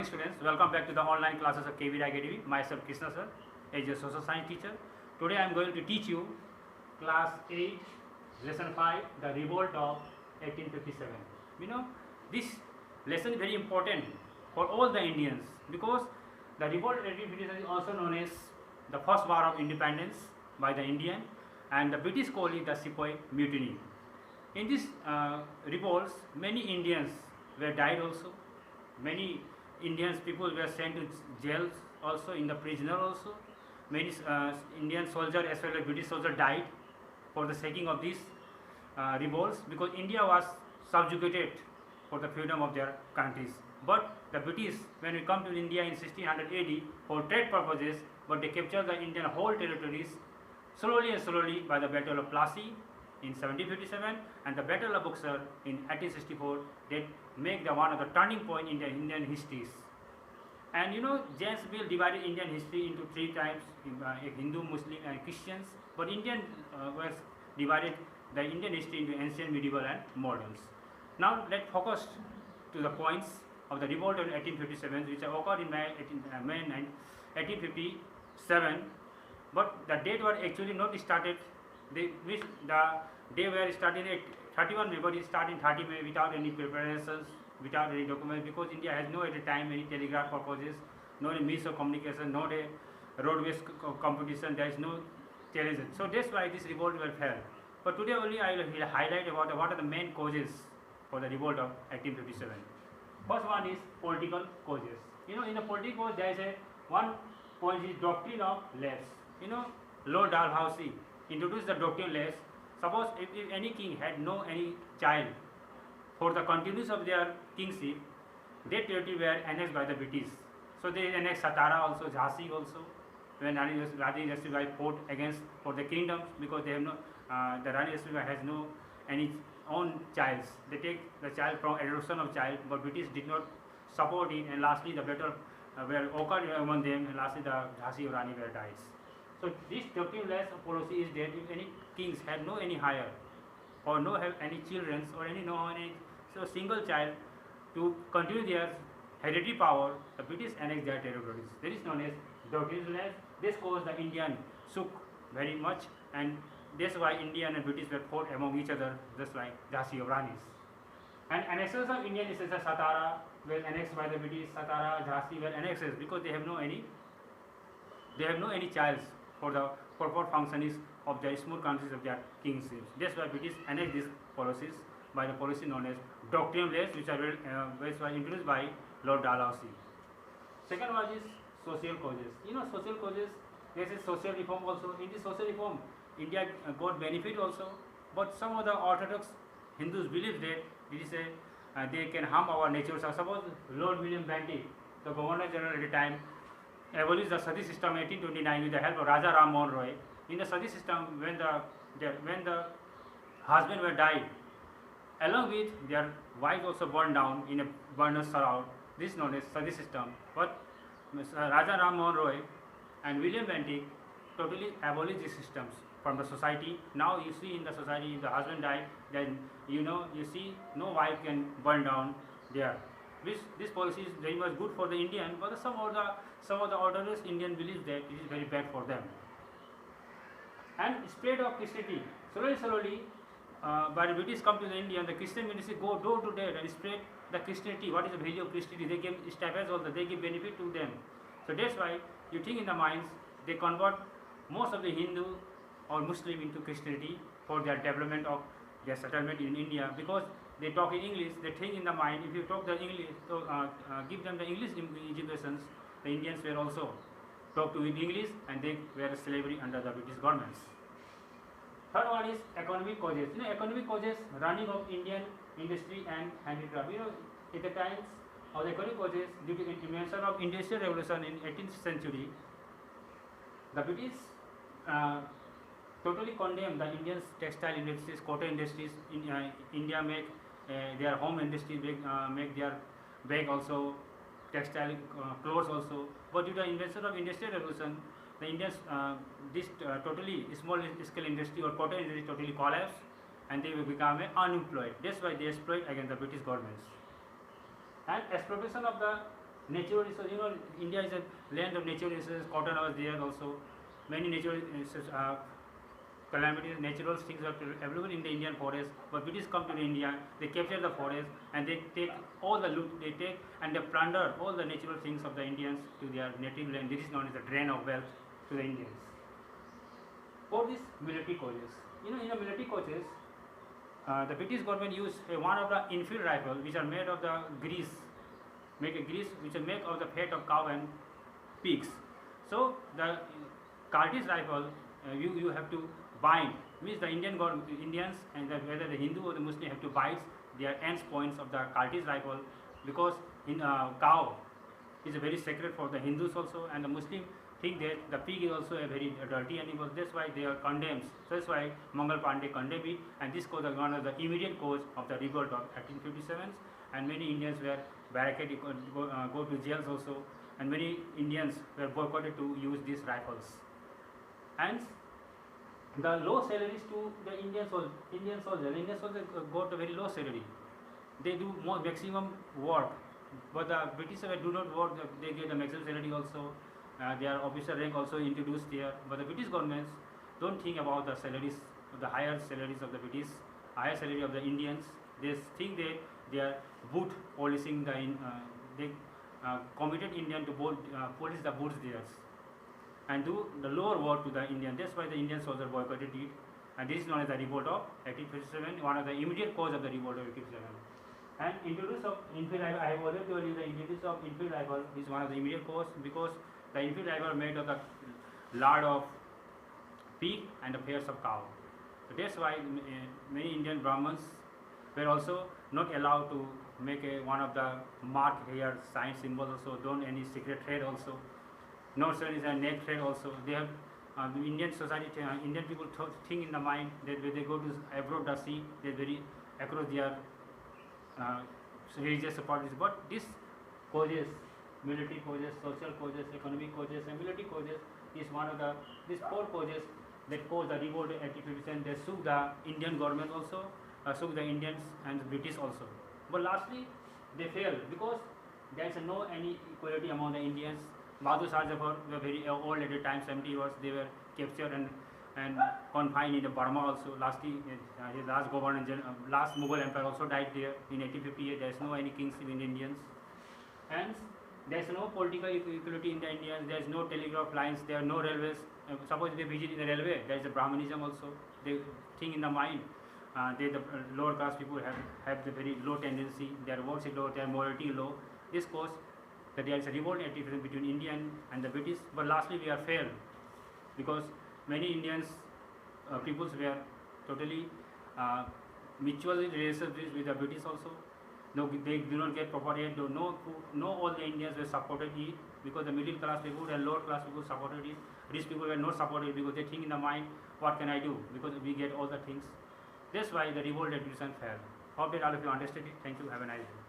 Students, welcome back to the online classes of KV Academy. Myself Krishna sir, as a social science teacher. Today I am going to teach you class 8, lesson 5, the revolt of 1857. You know, this lesson is very important for all the Indians because the revolt of 1857 is also known as the first war of independence by the Indian, and the British call it the Sepoy Mutiny. In this revolts, many Indians were died also. Many Indians people were sent to jails also, in the prisoner also. Many Indian soldiers as well as British soldiers died for the saking of these revolts, because India was subjugated for the freedom of their countries. But the British, when we come to India in 1600 AD for trade purposes, but they captured the Indian whole territories slowly and slowly by the Battle of Plassey in 1757 and the Battle of Buxar in 1864. They make the one of the turning point in the Indian histories. And you know, James Mill divided Indian history into three types: Hindu, Muslim, and Christians. But Indian was divided the Indian history into ancient, medieval, and moderns. Now let's focus to the points of the revolt of 1857, which occurred in May 1857. But the date was actually not started. The day were starting at 31 May, but it started in 30 May without any preparations, without any documents, because India has no at the time any telegraph purposes, no any means of communication, not a roadways competition. There is no television. So that's why this revolt will fail. But today only I will highlight about what are the main causes for the revolt of 1857. First one is political causes. You know, in the political cause there is a one point is doctrine of less. You know, Lord Dalhousie introduced the doctrine less. Suppose if any king had no any child, for the continuance of their kingship, their territory were annexed by the British. So they annexed Satara also, Jhansi also. When Rani Rasabai fought against for the kingdoms, because they have no, the Rani Rasabai has no any own child. They take the child from adoption of child, but British did not support it, and lastly the battle were occurred among them, and lastly the Jhansi Rani were died. So this doctrineless policy is that if any kings had no any higher or no have any children or any so single child, to continue their hereditary power, the British annexed their territories. That is known as doctrineless. This caused the Indian shook very much, and that's why Indian and British were fought among each other, just like Jhansi or Ranis. And annexes of Indian is Satara were annexed by the British. Satara, Jhansi were annexed because they have no any childs for the proper functioning of the small countries of their kingships. That's why British annexed these policies by the policy known as doctrineless, which was introduced by Lord Dalhousie. Second one is social causes. You know, social causes, there is social reform also. In this social reform, India got benefit also, but some of the Orthodox Hindus believe that it is they can harm our nature. So suppose Lord William Bentinck, the Governor General at the time, abolished the Sati system in 1829 with the help of Raja Ram Mohan Roy. In the Sati system, when the husband were died, along with their wife also burned down in a burner shroud. This is known as Sati system. But Raja Ram Mohan Roy and William Bentinck totally abolished these systems from the society. Now you see in the society, if the husband died, then you see no wife can burn down there. This policy is very much good for the Indian, but some of the Orthodox Indian believe that it is very bad for them. And spread of Christianity, slowly, by the British come to the India, and the Christian ministry go door to door and spread the Christianity. What is the value of Christianity? They give stipends also, they give benefit to them. So that's why you think in the minds, they convert most of the Hindu or Muslim into Christianity for their development of their settlement in India, because they talk in English. They think in the mind, if you talk the English, so give them the English educations, the Indians were also talk to in English, and they were slavery under the British governments. Third one is economic causes. You know, economic causes, running of Indian industry and handicraft. You know, at the times of the economic causes, due to the invention of Industrial Revolution in 18th century, the British totally condemned the Indian textile industries, cotton industries. India make their home industry make their bag also, textile clothes also. But due to the invention of Industrial Revolution, the Indians totally small scale industry or cotton industry totally collapsed, and they will become unemployed. That's why they exploit against the British governments. And expropriation of the natural resources. You know, India is a land of natural resources. Cotton was there also. Many natural resources, calamities, natural things are available in the Indian forest. But British come to India, they capture the forest and they take all the loot. They take and they plunder all the natural things of the Indians to their native land. This is known as the drain of wealth to the Indians. For these military causes, you know, in the military causes, the British government used one of the Enfield rifles, which are made of the grease, make a grease which are made of the fat of cow and pigs. So the Cartridge rifle, you have to bind, means the Indians and whether the Hindu or the Muslim have to bind their ends points of the Cartridge rifle, because in cow is a very sacred for the Hindus also, and the Muslim think that the pig is also a very dirty animal. That's why they are condemned. So that's why Mangal Pandey condemned it, and this was one of the immediate cause of the revolt of 1857. And many Indians were barricaded, go to jails also, and many Indians were boycotted to use these rifles. And the low salaries to the Indian soldiers. Indian soldiers got a very low salary. They do more maximum work, but the British do not work. They get the maximum salary also. Their officer rank also introduced there, but the British governments don't think about the salaries, the higher salaries of the British, higher salary of the Indians. They think that they are boot policing the they committed Indian to police the boots theirs and do the lower work to the Indian. That's why the Indian soldiers boycotted it, and this is known as the revolt of 1857, one of the immediate cause of the revolt of 1857. And introduce of Enfield rifle, I have already told you the introduce of Enfield rifle is one of the immediate cause, because the Enfield rifle made of the lard of pig and the hairs of cow. So that's why many Indian Brahmins were also not allowed to make one of the mark hair sign symbols also, don't any secret thread also. No sir is a neck thread also. They have the Indian society, Indian people think in the mind that when they go to abroad the sea, they very across their religious supporters. But this causes, military causes, social causes, economic causes, and military causes is one of the these four causes that caused the revolt in 1857. They shook the Indian government also, shook the Indians and the British also. But lastly, they failed because there is no any equality among the Indians. Bahadur Shah Zafar were very old at the time, 70 years. They were captured and confined in Burma also. Lastly, his last governor, last Mughal empire also died there in 1858. There is no any kingship in Indians. And there is no political equality in the Indians. There is no telegraph lines. There are no railways. Suppose they visit in the railway, there is a Brahmanism also. They think in the mind. The lower caste people have the very low tendency. Their works is low. Their morality low. This cause that there is a revolt between Indian and the British. But lastly, we are failed because many Indians peoples were totally mutually related with the British also. No, they do not get proper aid. No, all the Indians were supported it because the middle class people and lower class people supported it. Rich people were not supported because they think in the mind, what can I do? Because we get all the things. That's why the revolt revolution failed. Hope that all of you understood it. Thank you. Have a nice day.